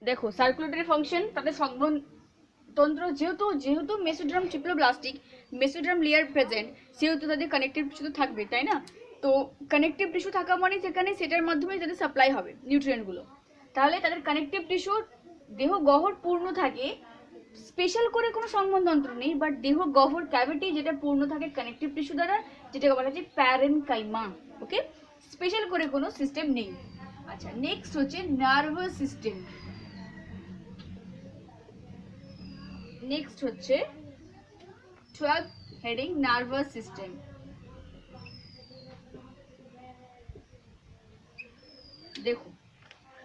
দেখো circulatory function, তাদের সংবহনতন্ত্র যেহেতু যেহেতু mesoderm triploblastic, mesoderm layer present, সেহেতু তাদের কানেকটিভ টিস্যু তো থাকবে, তাই না? তো কানেকটিভ টিস্যু থাকা মানে সেখানে সেটার মাধ্যমে তাদের সাপ্লাই হবে নিউট্রিয়েন্টগুলো। তাহলে তাদের কানেকটিভ টিস্যু দেহ গহ্বর পূর্ণ থাকে, স্পেশাল করে কোনো সংবহনতন্ত্র নেই, বাট দেহ গহ্বর ক্যাভিটি যেটা পূর্ণ থাকে কানেকটিভ টিস্যু দ্বারা, যেটাকে বলা হচ্ছে প্যারেনকাইমা। ওকে, স্পেশাল করে কোনো সিস্টেম নেই। আচ্ছা, নেক্সট হচ্ছে নার্ভাস সিস্টেম। নেক্সট হচ্ছে 12 হেডিং নার্ভাস সিস্টেম। দেখো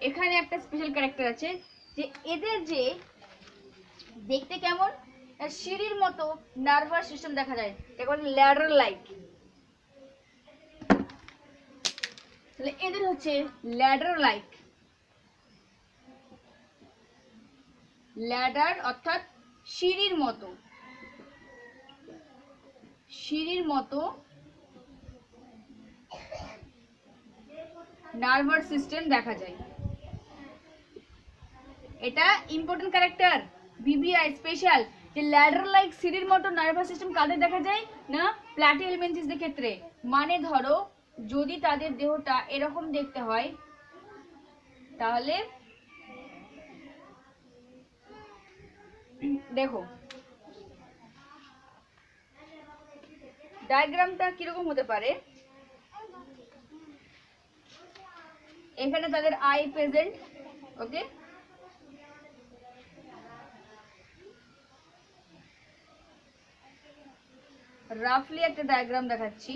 এখানে একটা স্পেশাল ক্যারেক্টার আছে, যে এদের যে দেখতে কেমন সিঁড়ির মতো নার্ভাস সিস্টেম দেখা যায়, এটা বলে ল্যাডার লাইক। তাহলে এদের হচ্ছে ল্যাডার লাইক, ল্যাডার অর্থাৎ সিঁড়ির মতো, সিঁড়ির মতো নার্ভাস সিস্টেম দেখা যায়। এটা ইম্পর্টেন্ট ক্যারেক্টার, বিবিআই স্পেশাল, যে ল্যাডার লাইক সিঁড়ির মতো নার্ভাস সিস্টেম কাদের দেখা যায় না, প্ল্যাটিহেলমিনথেসদের ক্ষেত্রে। মানে ধরো যদি তাদের দেহটা এরকম দেখতে হয়, তাহলে দেখো ডায়াগ্রামটা কিরকম হতে পারে। এখানে তাদের আই প্রেজেন্ট, ওকে, রাফলি একটা ডায়াগ্রাম দেখাচ্ছি।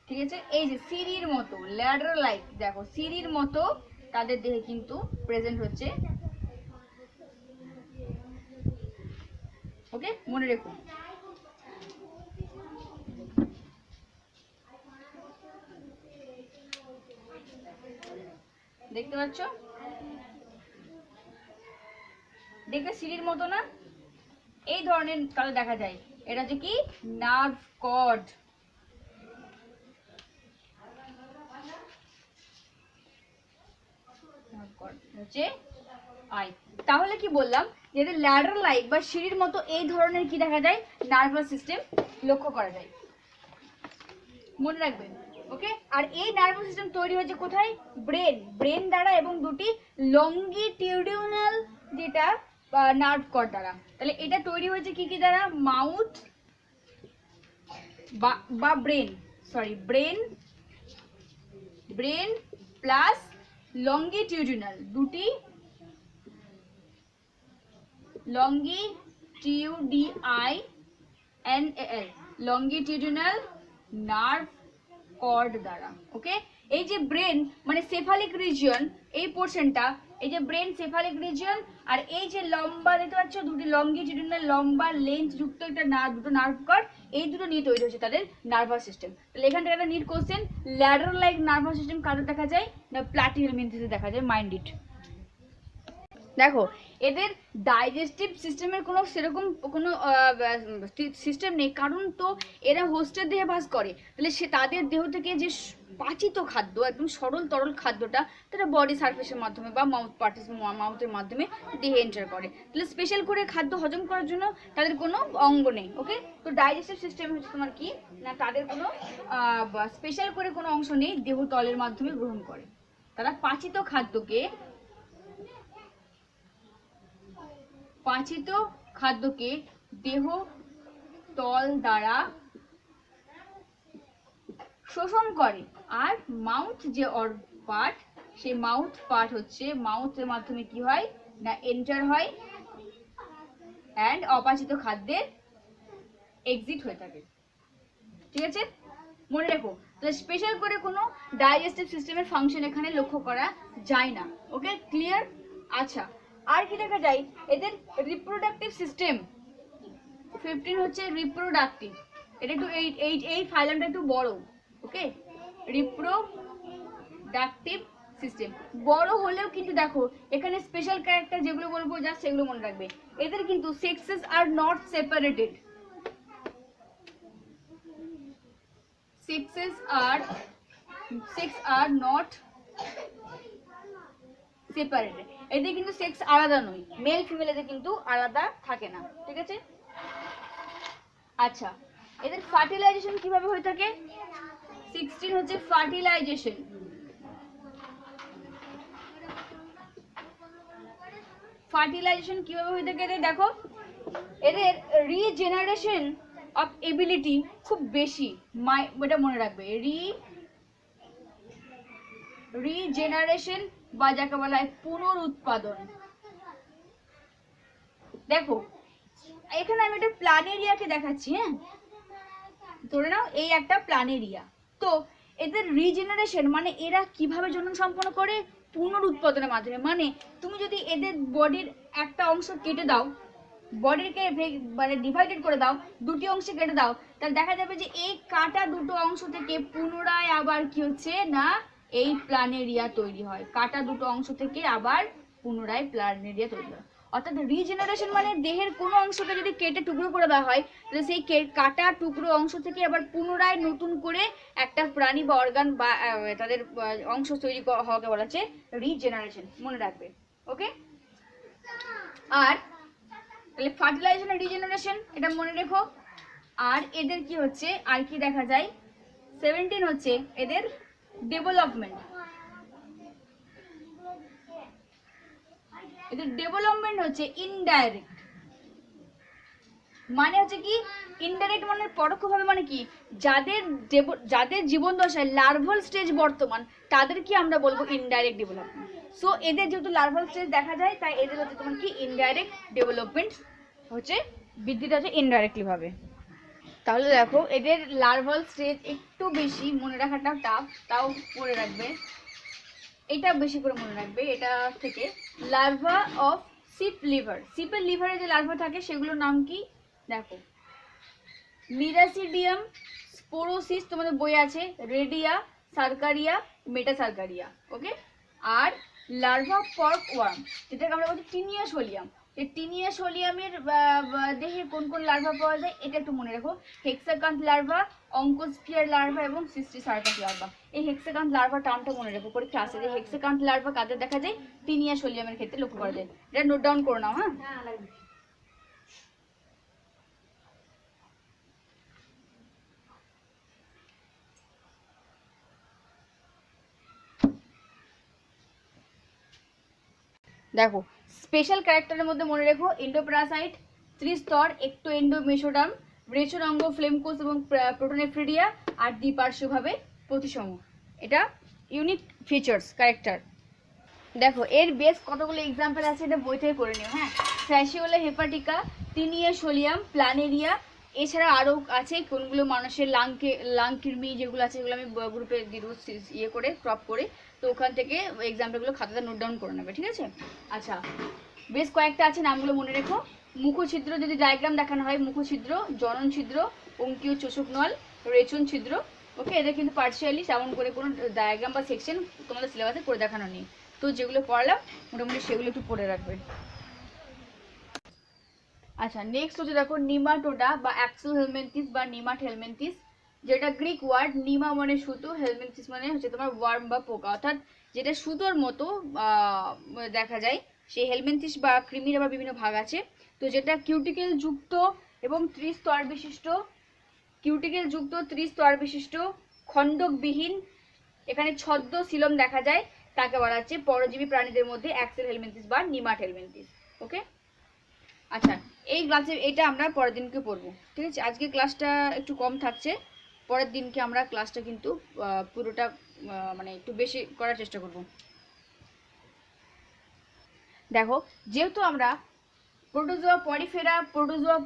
ঠিক আছে, এই যে সিঁড়ির মতো ল্যাডার লাইক, দেখো সিঁড়ির মতো তাদের দেহে কিন্তু প্রেজেন্ট হচ্ছে। ওকে, মনে রেখো। দেখতে পাচ্ছ, দেখবে সিঁড়ির মতো না, এই ধরনের তাহলে দেখা যায়। এটা হচ্ছে কি নার্ভ কর্ড। হচ্ছে আই। তাহলে কি বললাম, যেটা ল্যাডার লাইক বা সিঁড়ির মতো এই ধরনের কি দেখা যায়, নার্ভাস সিস্টেম লক্ষ্য করা যায়, মনে রাখবেন। ওকে, আর এই নার্ভাস সিস্টেম তৈরি হয়েছে কোথায়, ব্রেন, ব্রেন দ্বারা এবং দুটি লঙ্গিটিউডিনাল যেটা নার্ভ কর্ড দ্বারা। তাহলে এটা তৈরি হয়েছে কি কি দ্বারা, মাউথ বা brain, sorry brain, brain plus longitudinal, দুটি লঙ্গিটিউডিআইএনএল, লঙ্গিটিউডিনাল নার্ভ কর্ড দ্বারা। ওকে, এই যে ব্রেন মানে সেফালিক রিজিয়ন, এই পোর্শনটা, এই যে ব্রেন সেফালিক রিজিয়ন, আর এই যে লম্বা দেখতে পাচ্ছ দুটি লঙ্গিটিউডিনাল লম্বা লেন্থ যুক্ত একটা দুটো নার্ভ কর্ড, এই দুটো নিয়ে তৈরি হচ্ছে তাদের নার্ভাস সিস্টেম। তাহলে এখান থেকে একটা NEET question, ladder like nervous system কাদের দেখা যায় না, প্ল্যাটিহেলমিনথেসে দেখা যায়, মাইন্ড ইট। দেখো এদের ডাইজেস্টিভ সিস্টেমের কোনো সেরকম কোনো সিস্টেম নেই, কারণ তো এরা হোস্টের দেহে বাস করে। তাহলে সে তাদের দেহ থেকে যে পাচিত খাদ্য, একদম সরল তরল খাদ্যটা তারা বডি সারফেসের মাধ্যমে বা মাউথের মাধ্যমে দেহে এন্টার করে। তাহলে স্পেশাল করে খাদ্য হজম করার জন্য তাদের কোনো অঙ্গ নেই। ওকে, তো ডাইজেস্টিভ সিস্টেম হচ্ছে তোমার কি না, তাদের কোনো স্পেশাল করে কোনো অংশ নেই, দেহ তলের মাধ্যমে গ্রহণ করে। তারা পাচিত খাদ্যকে দেহ তল দ্বারা শোষণ করে। আর মাউথ যে পার্ট, সেই মাউথ পার্ট হচ্ছে মাউথের মাধ্যমে কি হয় না, এন্টার হয় অ্যান্ড অপাচিত খাদ্যের এক্সিট হয়ে থাকে। ঠিক আছে, মনে রেখো। তো স্পেশাল করে কোনো ডাইজেস্টিভ সিস্টেমের ফাংশন এখানে লক্ষ্য করা যায় না। ওকে, ক্লিয়ার? আচ্ছা, আর কি দেখা যায়, এদের রিপ্রোডাক্টিভ সিস্টেম 15 হচ্ছে রিপ্রোডাক্টিভ। এটা একটু এই ফাইলামটা একটু বড়। ওকে, রিপ্রোডাক্টিভ সিস্টেম বড় হলেও কিন্তু দেখো এখানে স্পেশাল ক্যারেক্টার যেগুলো বলবো জাস্ট সেগুলো মনে রাখবে। এদের কিন্তু sexes are not separated, are not separated. এদের কিন্তু সেক্স আলাদা নয়, মেল ফিমেল এদের কিন্তু আলাদা থাকে না, ঠিক আছে। আচ্ছা, এদের ফার্টিলাইজেশন কিভাবে হয়ে থাকে? 16 হচ্ছে ফার্টিলাইজেশন। ফার্টিলাইজেশন কিভাবে হয়ে থাকে এদের? দেখো, এদের রিজেনারেশন অফ এবিলিটি খুব বেশি, এটা মনে রাখবে, রিজেনারেশন বা যাকে বলা হয় পুনরুৎপাদন। দেখো এখানে আমি একটা প্ল্যানেরিয়াকে দেখাচ্ছি, হ্যাঁ, ধরে নাও এই একটা প্ল্যানেরিয়া। তো এদের রিজেনারেশন মানে এরা কিভাবে জনন সম্পন্ন করে? পুনরুৎপাদনের মাধ্যমে। মানে তুমি যদি এদের বডির একটা অংশ কেটে দাও, বডিকে মানে ডিভাইডেড করে দাও, দুটি অংশে কেটে দাও, তাহলে দেখা যাবে যে এই কাটা দুটো অংশ থেকে পুনরায় আবার কি হচ্ছে না, এই প্ল্যানেরিয়া তৈরি হয়। কাটা দুটো অংশ থেকে আবার পুনরায় প্ল্যানেরিয়া তৈরি হয়। অর্থাৎ রিজেনারেশন মানে দেহের কোনো অংশকে যদি কেটে টুকরো করে দেওয়া হয়, তাহলে সেই কাটা টুকরো অংশ থেকে আবার পুনরায় নতুন করে একটা প্রাণী বা অর্গান বা তাদের অংশ তৈরি হওয়াকে বলা হচ্ছে রিজেনারেশন, মনে রাখবে, ওকে। আর তাহলে ফার্টিলাইজেশন আর রিজেনারেশন এটা মনে রেখো। আর এদের কি হচ্ছে, আর কি দেখা যায়, 17 হচ্ছে এদের ডেভেলপমেন্ট। এদের ডেভেলপমেন্ট হচ্ছে ইনডাইরেক্ট। মানে হচ্ছে কি, ইনডাইরেক্ট মানে পরোক্ষভাবে, মানে কি, যাদের জীবন দশায় লার্ভাল স্টেজ বর্তমান, তাদেরকে আমরা বলবো ইনডাইরেক্ট ডেভেলপমেন্ট। সো এদের যেহেতু লার্ভাল স্টেজ দেখা যায়, তাই এদের হচ্ছে তোমার কি ইনডাইরেক্ট ডেভেলপমেন্ট হচ্ছে, বৃদ্ধিটা হচ্ছে ইনডাইরেক্টলি ভাবে। তাহলে দেখো এদের লার্ভাল স্টেজ একটু বেশি মনে রাখাটা টাফ, তাও মনে রাখবে, এটা বেশি করে মনে রাখবে। এটা থেকে লার্ভা অফ সিপ লিভার, সিপের লিভারে যে লার্ভা থাকে সেগুলোর নাম কি? দেখো, মিরাসিডিয়াম, স্পোরোসিস তোমাদের বই আছে, রেডিয়া, সার্কারিয়া, মেটাসার্কারিয়া, ওকে। আর লার্ভা পর্ক ওয়ার্ম, যেটাকে আমরা বলছি টিনিয়াসোলিয়াম। এই টিনিয়াসোলিয়ামের দেহে কোন কোন লার্ভা পাওয়া যায় এটা একটু মনে রাখো। হেক্সাকান্থ লার্ভা, অঙ্কোস্পিয়ার লার্ভা এবং সিস্টিসার্কাস লার্ভা। এই হেক্সাকান্থ লার্ভা টার্মটা মনে রাখো, পরীক্ষা আসে যে হেক্সাকান্থ লার্ভা কাদের দেখা যায়? টিনিয়াসোলিয়ামের ক্ষেত্রে লক্ষ্য করা যায়। এটা নোট ডাউন করে নাও, হ্যাঁ। দেখো স্পেশাল ক্যারেক্টারের মধ্যে মনে রেখো, এন্ডোপ্যারাসাইট, ত্রিস্তর, একটো এন্ডো মেসোডার্ম, রেচনাঙ্গ, ফ্লেমকোষ এবং প্রোটোনেফ্রিডিয়া, আর দ্বিপার্শ্বভাবে প্রতিসম। এটা ইউনিক ফিচার্স ক্যারেক্টার। দেখো এর বেশ কতগুলো এক্সাম্পল আছে, এটা বই থেকে করে নিও, হ্যাঁ। ফ্যাসিওলা হেপাটিকা, টিনিয়াসোলিয়াম, প্ল্যানেরিয়া, এছাড়া আরও আছে কোনগুলো মানুষের লাং কৃমি যেগুলো আছে, সেগুলো আমি গ্রুপে দিয়ে দেবো ইয়ে করে ক্রপ করে, তো ওখান থেকে এক্সাম্পলগুলো খাতাতে নোট ডাউন করে নেবে, ঠিক আছে। আচ্ছা, বেশ কয়েকটা আছে, নামগুলো মনে রেখো। মুখছিদ্র যদি ডায়াগ্রাম দেখানো হয়, মুখছিদ্র, জনন ছিদ্র, অঙ্কীয় চোষক নল, রেচন ছিদ্র, ওকে। এদের কিন্তু পার্সিয়ালি তেমন করে কোনো ডায়াগ্রাম বা সেকশন তোমাদের সিলেবাসে করে দেখানো নেই, তো যেগুলো পড়লাম মোটামুটি সেগুলো একটু পড়ে রাখবে। আচ্ছা, নেক্সট হচ্ছে দেখো নিমাটোডা বা অ্যাক্সেল হেলমেন্থিস বা নিমাট হেলমেন্থিস, যেটা গ্রিক ওয়ার্ড। নিমা মানে সুতো, হেলমেন্থিস মানে হচ্ছে তোমার ওয়ার্ম বা পোকা, অর্থাৎ যেটা সুতোর মতো দেখা যায়, সেই হেলমেন্থিস বা কৃমির আবার বিভিন্ন ভাগ আছে। তো যেটা কিউটিকেল যুক্ত এবং ত্রিস্তর বিশিষ্ট, কিউটিকেল যুক্ত ত্রিস্তর বিশিষ্ট, খণ্ডকবিহীন, এখানে ছদ্ম সিলম দেখা যায়, তাকে বলা হচ্ছে পরজীবী প্রাণীদের মধ্যে অ্যাক্সেল হেলমেন্থিস বা নিমাট হেলমেন্থিস, ওকে। আচ্ছা, এই ক্লাসে এটা আমরা পরের দিনকে পড়বো, ঠিক আছে। আজকে ক্লাসটা একটু কম থাকছে, পরের দিনকে আমরা ক্লাসটা কিন্তু পুরোটা মানে একটু বেশি করার চেষ্টা করব। দেখো যেহেতু আমরা protozoa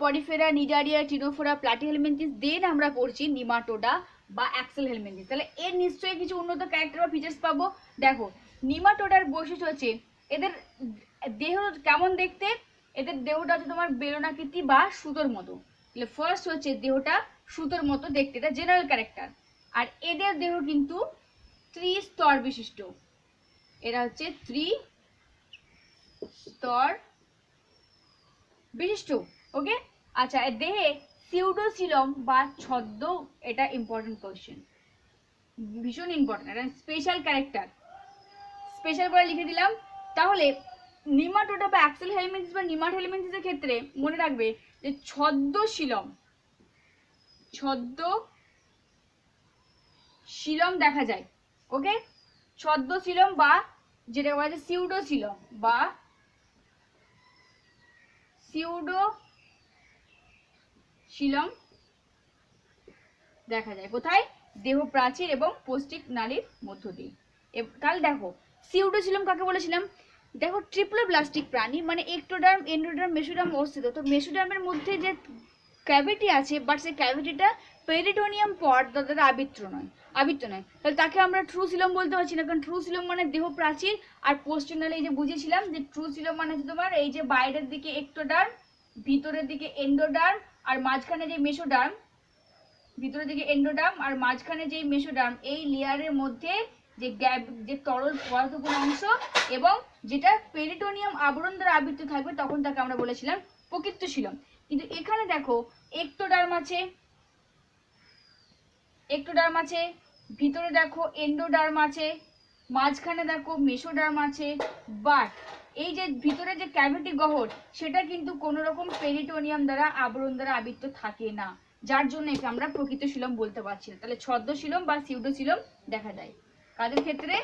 Porifera, Cnidaria, ctenophora, Platyhelminthes, দেন আমরা পড়ছি নিমাটোডা বা অ্যাক্সেল হেলমিনথিস। তাহলে এর নিশ্চয়ই কিছু উন্নত ক্যারেক্টার বা ফিচার্স পাবো। দেখো নিমাটোডার বৈশিষ্ট্য হচ্ছে এদের দেহ কেমন দেখতে, এদের দেহটা হচ্ছে তোমার বেলনাকৃতি বা সুতোর মতো। তাহলে ফার্স্ট হচ্ছে দেহটা সুতোর মতো দেখতে, এটা জেনারেল ক্যারেক্টার। আর এদের দেহ কিন্তু ত্রিস্তর বিশিষ্ট, এরা হচ্ছে ত্রিস্তর বিশিষ্ট, ওকে। আচ্ছা, দেহে সিউডোসিলম বা ছদ্ম, এটা ইম্পর্টেন্ট কোয়েশ্চেন। ভীষণ ইম্পর্টেন্ট, একটা স্পেশাল ক্যারেক্টার, স্পেশাল করে লিখে দিলাম। তাহলে নিমাটোডা বা অ্যাক্সেল হেলমিনথিস বা নিমাট হেলমিনথিসের ক্ষেত্রে মনে রাখবে যে ছদ্মশীলম দেখা যায়। ওকে, ছদ্মশীলম বা যেটা বলা যায় সিউডোশীলম বা সিউডোশীলম দেখা যায় কোথায়? দেহ প্রাচীর এবং পৌষ্টিক নালীর মধ্য দিয়ে। তাহলে দেখো সিউডোশীলম কাকে বলেছিলাম? দেখো ট্রিপ্লোব্লাস্টিক প্রাণী, মানে একটোডার্ম, এন্ডোডার্ম, মেসোডার্ম অবস্থিত। তো মেসোডার্মের মধ্যে যে ক্যাভিটি আছে, বাট সেই ক্যাভিটিটা পেরিটোনিয়াম পড দ্বারা আবৃত নয়। তাহলে তাকে আমরা ট্রুসিলম বলতে পারছি না, কারণ ট্রুসিলম মানে দেহ প্রাচীর, আর পোস্টেনাল এই যে বুঝেছিলাম যে ট্রুসিলম মানে হচ্ছে তোমার এই যে বাইরের দিকে একটোডার্ম, ভিতরের দিকে এন্ডোডার্ম, আর মাঝখানে যে মেসোডার্ম, ভিতরের দিকে এন্ডোডার্ম আর মাঝখানে যে মেসোডার্ম, এই লেয়ারের মধ্যে যে গ্যাপ, যে তরল পদার্থপূর্ণ অংশ এবং যেটা পেরিটোনিয়াম আবরণ দ্বারা আবৃত থাকবে, তখন তাকে আমরা বলেছিলাম প্রকৃতশীলম। কিন্তু এখানে দেখো একটোডার্ম আছে, ভিতরে দেখো এন্ডোডার্ম আছে, মাঝখানে দেখো মেসোডার্ম আছে, বাট এই যে ভিতরে যে ক্যাভিটি গহ্বর, সেটা কিন্তু কোনো রকম পেরিটোনিয়াম দ্বারা আবরণ দ্বারা আবৃত থাকে না, যার জন্য একে আমরা প্রকৃতশীলম বলতে পারছি না। তাহলে ছদ্মশীলম বা সিউডোশীলম দেখা যায় কাদের ক্ষেত্রে?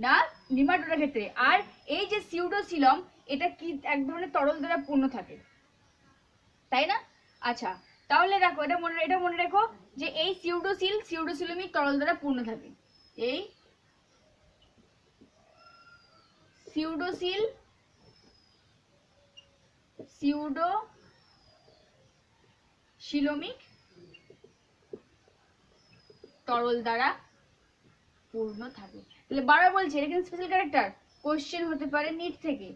না, নিমাটোডার ক্ষেত্রে। আর এই যে সিউডোশীলম, এটা কি এক ধরনের তরল দ্বারা পূর্ণ থাকে, তাই না? আচ্ছা, তাহলে দেখো এটা মনে রেখো যে এই সিউডোশীলমিক তরল দ্বারা পূর্ণ থাকে। এই সিউডোশীলমিক তরল দ্বারা পূর্ণ থাকে। তাহলে বারবার বলছি, এটা কিন্তু স্পেশাল ক্যারেক্টার, কোশ্চেন হতে পারে নিট থেকে,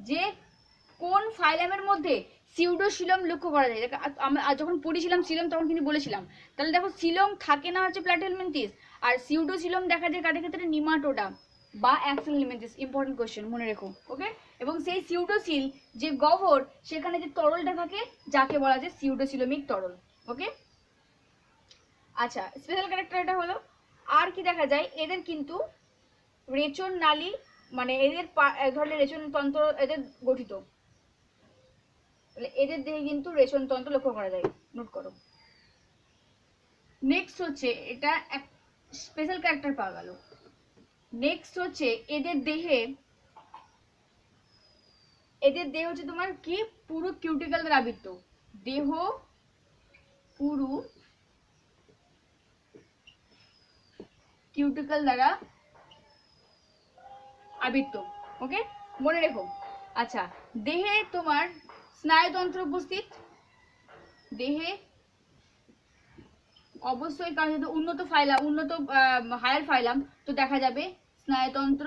যে কোন ফাইলামের মধ্যে সিউডোশীলম লক্ষ্য করা যায়। আমরা যখন পড়েছিলাম সিলম, তখন কিন্তু বলেছিলাম। তাহলে দেখো সিলম থাকে না হচ্ছে প্ল্যাটিহেলমিনথিস, আর সিউডোশীলম দেখা যায় কাদের ক্ষেত্রে? নিমাটোডা বা অ্যাক্সেল হেলমিনথিস। ইম্পর্টেন্ট কোশ্চেন, মনে রেখো। ওকে, এবং সেই সিউডোশীল যে গহ্বর, সেখানে যে তরলটা থাকে, যাকে বলা যায় সিউডোশীলমিক তরল। ওকে, আচ্ছা, স্পেশাল ক্যারেক্টার এটা হলো। আর কি দেখা যায়? এদের কিন্তু রেচন নালী, মানে এদের এক ধরনের রেচন তন্ত্র এদের গঠিত। তাহলে এদের দেহে কিন্তু রেচন তন্ত্র লক্ষ্য করা যায়, নোট করো। নেক্সট হচ্ছে, এটা এক স্পেশাল ক্যারেক্টার পাওয়া গেল। নেক্সট হচ্ছে এদের দেহ হচ্ছে তোমার কি? পুরু কিউটিক্যাল দ্বারা আবৃত। দেহ পুরু কিউটিক্যাল দ্বারা আবৃত। ওকে, মনে রেখো। আচ্ছা, দেহে তোমার স্নায়ুতন্ত্র উপস্থিত। দেহে অবশ্যই, কারণ যেহেতু উন্নত হায়ার ফাইলাম, তো দেখা যাবে স্নায়ুতন্ত্র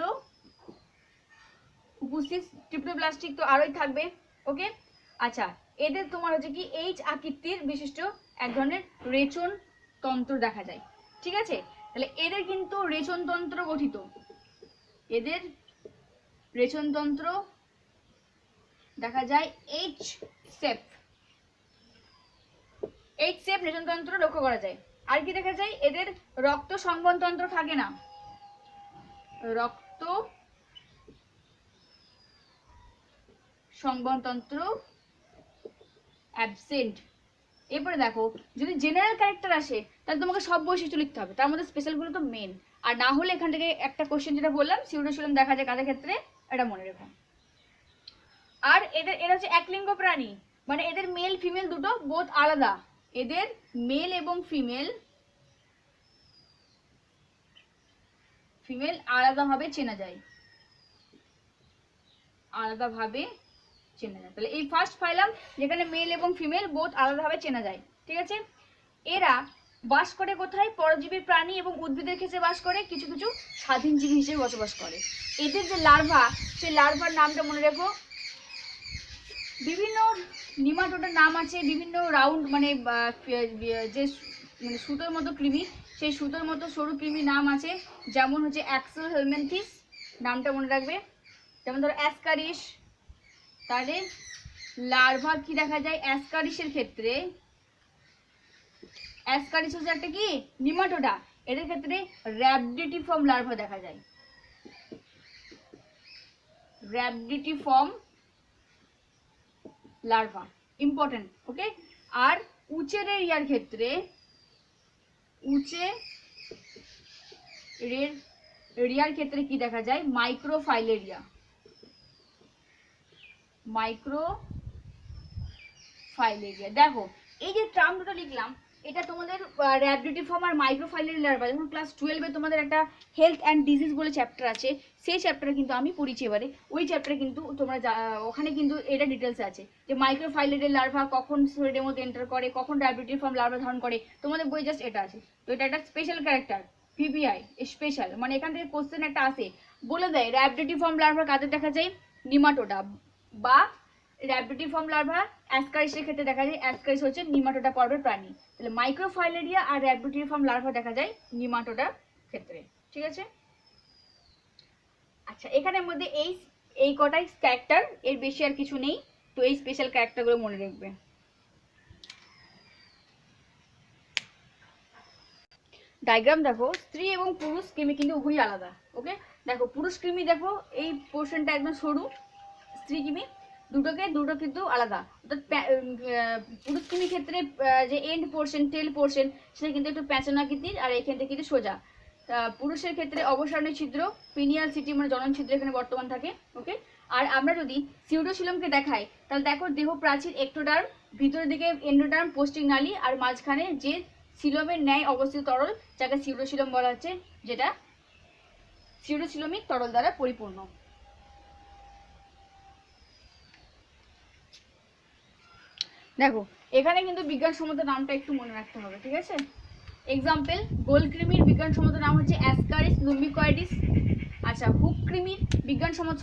উপস্থিত। ট্রিপ্লোব্লাস্টিক তো আরোই থাকবে। ওকে, আচ্ছা, এদের তোমার হচ্ছে কি এইচ আকৃতির বিশিষ্ট এক ধরনের রেচন তন্ত্র দেখা যায়। ঠিক আছে, তাহলে এদের কিন্তু রেচন তন্ত্র গঠিত। এদের রেচন তন্ত্র দেখা যায় এইচ শেপ রেচন তন্ত্র লক্ষ্য করা যায়। আর কি দেখা যায়? এদের রক্ত সংবহন তন্ত্র থাকে না, রক্ত সংবহন তন্ত্র অ্যাবসেন্ট। এরপরে দেখো, যদি জেনারেল ক্যারেক্টার আসে, তাহলে তোমাকে সব বৈশিষ্ট্য লিখতে হবে, তার মধ্যে স্পেশালগুলো তো মেন। আর না হলে এখান থেকে একটা কোশ্চেন যেটা বললাম, সিউডোশীলম দেখা যায় কাদের ক্ষেত্রে, এটা মনে রেখো। আর এরা হচ্ছে একলিঙ্গ প্রাণী, মানে এদের মেল ফিমেল দুটো বোথ আলাদা। এদের মেল এবং ফিমেল আলাদাভাবে চেনা যায়, তাহলে এই ফার্স্ট ফাইলাম যেখানে মেল এবং ফিমেল বোথ আলাদাভাবে চেনা যায়। ঠিক আছে, এরা বাস করে কোথায়? পরজীবী প্রাণী এবং উদ্ভিদের ক্ষেত্রে বাস করে, কিছু কিছু স্বাধীন জীবী হিসেবে বসবাস করে। এদের যে লার্ভা, সেই লার্ভার নামটা মনে রেখো। বিভিন্ন নিমাটোডার নাম আছে, বিভিন্ন রাউন্ড, মানে যে মানে সুতোর মতো কৃমি, সেই সুতোর মতো সরু কৃমির নাম আছে। যেমন হচ্ছে অ্যাক্সেল হেলমিনথিস, নামটা মনে রাখবে। যেমন ধরো অ্যাসকারিস। তাহলে লার্ভা কি দেখা যায় অ্যাসকারিসের ক্ষেত্রে? অ্যাসকারিস হচ্ছে একটা কি? নিমাটোডা। এদের ক্ষেত্রে র‍্যাবডিটিফর্ম লার্ভা দেখা যায়, র‍্যাবডিটিফর্ম লার্ভা ইম্পর্টেন্ট, ওকে। আর উচেরেরিয়ার ক্ষেত্রে, উচেরেরিয়ার ক্ষেত্রে কি দেখা যায়, মাইক্রোফাইলেরিয়া, মাইক্রোফাইলেরিয়া। দেখো এই যে টার্ম দুটো লিখলাম, এটা তোমাদের র‍্যাবডিটিফর্ম আর মাইক্রোফাইলেরিয়া লার্ভা, যখন ক্লাস 12-এ তোমাদের একটা হেলথ অ্যান্ড ডিজিজ বলে চ্যাপ্টার আছে, সেই চ্যাপ্টারে কিন্তু আমি পড়িয়েছি এবারে, ওই চ্যাপ্টারে কিন্তু তোমরা ওখানে কিন্তু এটা ডিটেলস আছে যে মাইক্রোফাইলেরিয়া লার্ভা কখন শরীরের মধ্যে এন্টার করে, কখন র‍্যাবডিটিফর্ম লার্ভা ধারণ করে, তোমাদের বই জাস্ট এটা আছে। তো এটা একটা স্পেশাল ক্যারেক্টার, ভিভিআই স্পেশাল, মানে এখান থেকে কোশ্চেন একটা আসে, বলে দেয় র‍্যাবডিটিফর্ম লার্ভা কাদের দেখা যায়, নিমাটোডা, বা র‍্যাবডিটিফর্ম লার্ভা অ্যাসকারিসের ক্ষেত্রে দেখা যায়, অ্যাসকারিস হচ্ছে নিমাটোডা পর্বের প্রাণী। তাহলে মাইক্রোফাইলেরিয়া আর র‍্যাবডিটিফর্ম লার্ভা দেখা যায় নিমাটোডার ক্ষেত্রে, ঠিক আছে। আচ্ছা, এখানের মধ্যে এই কটাই ক্যারেক্টার, এর বেশি আর কিছু নেই, তো এই স্পেশাল ক্যারেক্টারগুলো মনে রাখবে। ডায়াগ্রাম দেখো, স্ত্রী এবং পুরুষ কৃমি কিন্তু উভয়ই আলাদা, ওকে। দেখো পুরুষ কৃমি, দেখো এই পোর্শনটা একদম সরু, স্ত্রী কৃমি দুটো কিন্তু আলাদা। অর্থাৎ পুরুষ কৃমির ক্ষেত্রে যে এন্ড পোর্শন, টেল পোর্শন, সেটা কিন্তু একটু প্যাঁচানাকৃতির, আর এখান থেকে কিন্তু সোজা। পুরুষের ক্ষেত্রে অবসারণের ছিদ্র, পিনিয়াল সিটি মানে জনন ছিদ্র এখানে বর্তমান থাকে, ওকে। আর আমরা যদি সিউডোসিলমকে দেখাই, তাহলে দেখো দেহ প্রাচীর একটোডার্ম, ভিতরের দিকে এন্ডোডার্ম, পোস্টিং নালী, আর মাঝখানে যে সিলোমের ন্যায় অবস্থিত তরল, যাকে সিউডোসিলম বলা হচ্ছে, যেটা সিউডোসিলোমিক তরল দ্বারা পরিপূর্ণ। দেখো এখানে কিন্তু বিজ্ঞানসম্মত নামটা একটু মনে রাখতে হবে, ঠিক আছে। এক্সাম্পল, গোল কৃমির বিজ্ঞানসম্মত নাম হচ্ছে অ্যাসকারিস লুম্বিকয়েডিস। আচ্ছা, হুক কৃমির বিজ্ঞানসম্মত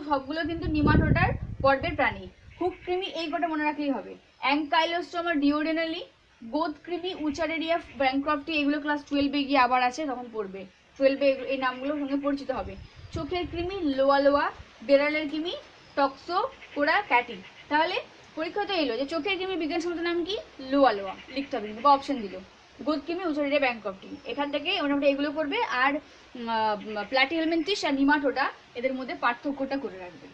সবগুলো কিন্তু নিমাটোডার পর্বের প্রাণী। হুক কৃমি এই কটা মনে রাখলেই হবে। অ্যাঙ্কাইলোস্টোমা ডিওডেনালি, গোদ কৃমি, উচারেরিয়া ব্যাংক্রফটি, এগুলো ক্লাস 12-এ গিয়ে আবার আছে, তখন পড়বে। 12-এ এই নামগুলোর সঙ্গে পরিচিত হবে। চোখের কৃমি লোয়া, বেড়ালের কৃমি টক্সোকোরা ক্যাটি। তাহলে পরীক্ষা তো এলো যে চোখের কৃমি বিজ্ঞানসম্মত নাম কি, লোয়া লিখতে হবে, বা অপশন দিল গোদ কৃমি, উচারেরিয়া ব্যাংক্রফটি। এখান থেকে মোটামুটি এগুলো করবে। আর প্ল্যাটিহেলমিনথিস আর নিমাটোডা, এদের মধ্যে পার্থক্যটা করে রাখবে।